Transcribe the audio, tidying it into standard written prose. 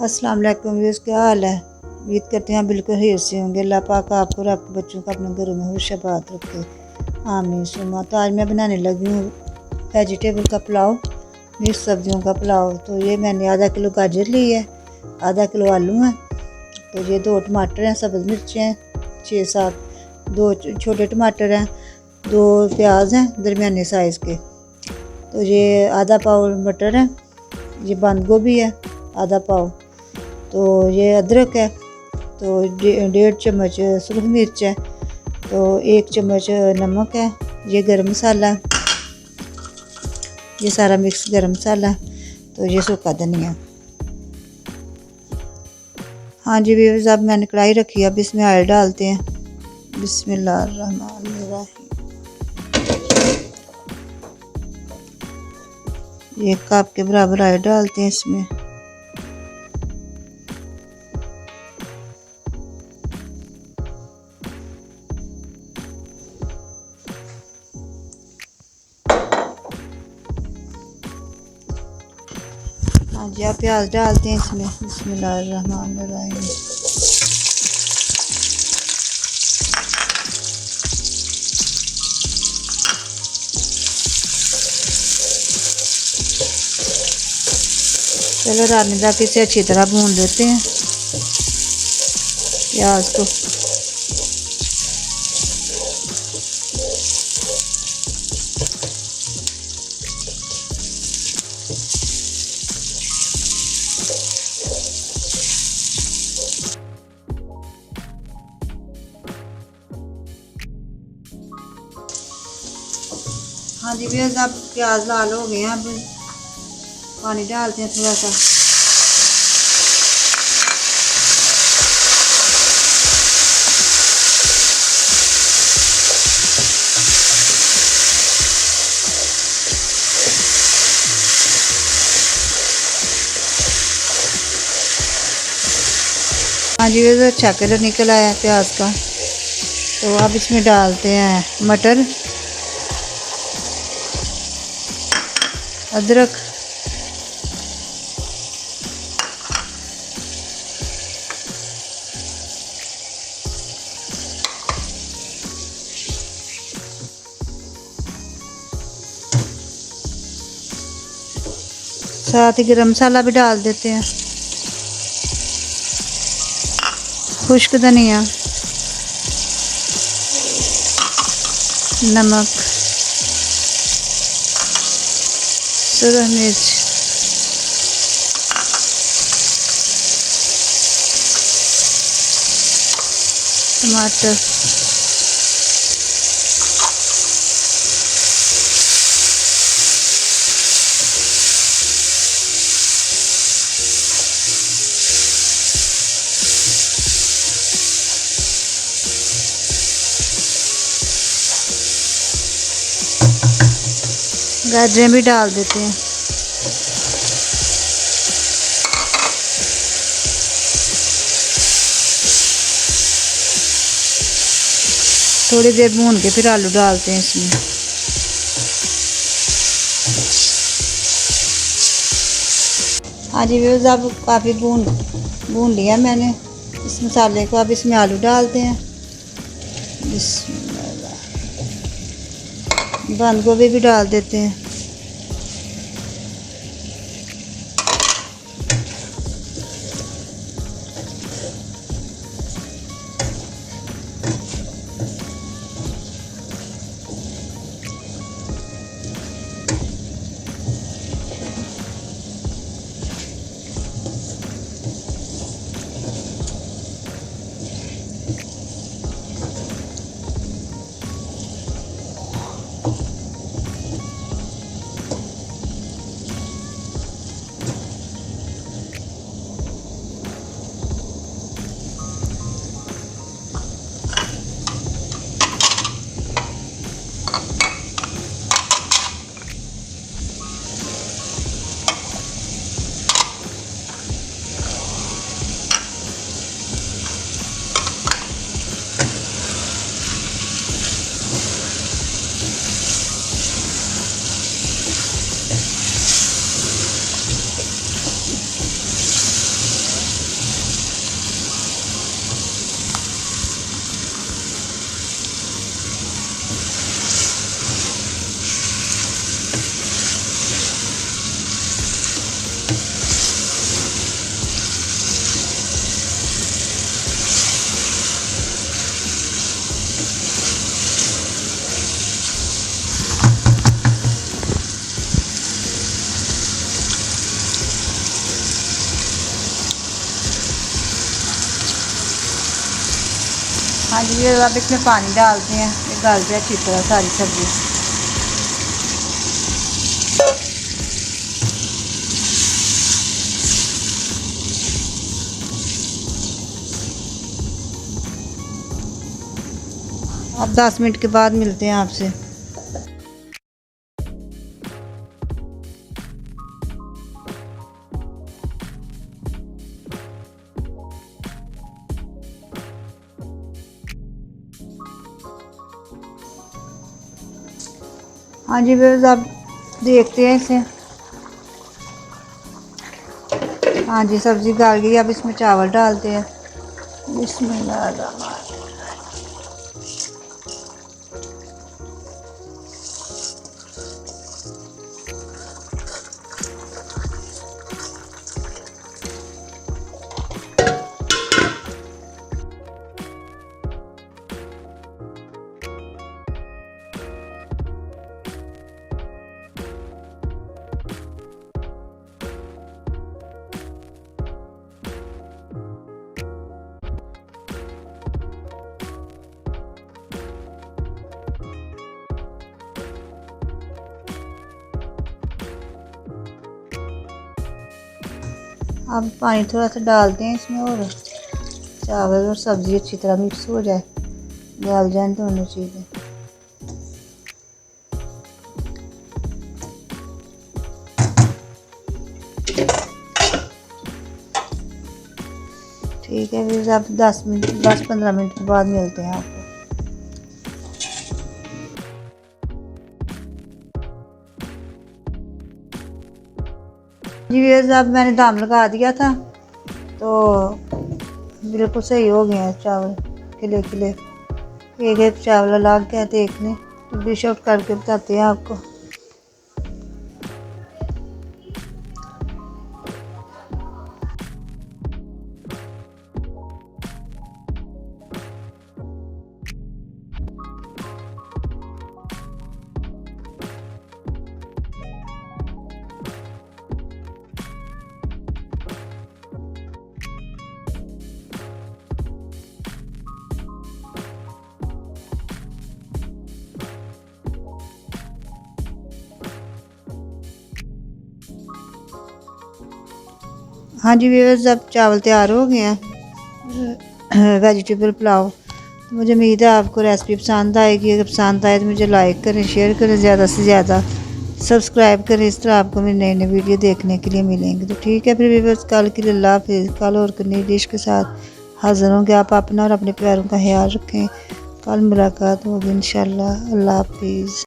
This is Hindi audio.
अस्सलाम वालेकुम व्यूअर्स, क्या हाल है। उम्मीद करते हैं बिल्कुल खैर से होंगे। अल्लाह पाक आपको और आपके बच्चों को अपने घरों में खुशबात रखे, आमीन सुमा। तो आज मैं बनाने लगी हूँ वेजिटेबल का पुलाव, मिक्स सब्जियों का पुलाव। तो ये मैंने आधा किलो गाजर ली है, आधा किलो आलू हैं, तो ये 2 टमाटर हैं, सब्ज़ मिर्चें हैं 6-7, 2 छोटे टमाटर हैं, 2 प्याज हैं दरमियाने साइज़ के, तो ये आधा पाव मटर है, ये बंद गोभी है आधा पाव, तो ये अदरक है, तो 1.5 चम्मच सुरख मिर्च है, तो 1 चम्मच नमक है, ये गरम मसाला, ये सारा मिक्स गरम मसाला, तो ये सूखा धनिया। हाँ जी व्यूअर्स, अब मैंने कढ़ाई रखी है, अब इसमें ऑयल डालते हैं। बिस्मिल्लाहिर्रहमानिर्रहीम। 1 कप के बराबर ऑयल डालते हैं इसमें। हाँ जी, अब प्याज डालते हैं इसमें। बिस्मिल्लाहिर्रहमानिर्रहीम। चलो रानीदा की से अच्छी तरह भून लेते हैं प्याज को। हाँ जी भैया, अब प्याज लाल हो गए हैं, अब पानी डालते हैं थोड़ा सा। हाँ जी भैया, अच्छा कलर निकल आया प्याज का, तो अब इसमें डालते हैं मटर, अदरक, साथ ही गरम मसाला भी डाल देते हैं, खुश्क धनिया, नमक, सुरख मिर्च, टमाटर, गाजरें भी डाल देते हैं। थोड़ी देर भून के फिर आलू डालते हैं इसमें। हाँ जी व्यूअर्स, अब काफ़ी भून लिया मैंने इस मसाले को। अब इसमें आलू डालते हैं। बंद गोभी भी डाल देते हैं। हाँ जी, ये अब इसमें पानी डालते हैं, ये गल जाए अच्छी तरह सारी सब्ज़ी। अब 10 मिनट के बाद मिलते हैं आपसे। हाँ जी बस अब देखते हैं इसे। हाँ जी, सब्ज़ी गल गई, अब इसमें चावल डालते हैं। बिस्मिल्लाह। अब पानी थोड़ा सा डालते हैं इसमें और चावल और सब्ज़ी अच्छी तरह मिक्स हो जाए, गल जाए दोनों चीज़ें। ठीक है, फिर अब 10-15 मिनट के बाद मिलते हैं आपको। जी व्यूअर्स, अब मैंने दम लगा दिया था तो बिल्कुल सही हो गए हैं चावल, खिले खिले। एक एक चावल अलग गया देखने, डिश आउट करके बताते हैं आपको। हाँ जी व्यूअर्स, अब चावल तैयार हो गए हैं वेजिटेबल पुलाव। तो मुझे उम्मीद है आपको रेसिपी पसंद आएगी। अगर पसंद आए तो मुझे लाइक करें, शेयर करें, ज़्यादा से ज़्यादा सब्सक्राइब करें। इस तरह आपको मेरे नए नए वीडियो देखने के लिए मिलेंगे। तो ठीक है फिर व्यूअर्स, कल के लिए अल्लाह हाफिज़। कल और नई डिश के साथ हाज़िर होंगे। आप अपना और अपने प्यारों का ख्याल रखें। कल मुलाकात होगी इंशाल्लाह। अल्लाह हाफिज़।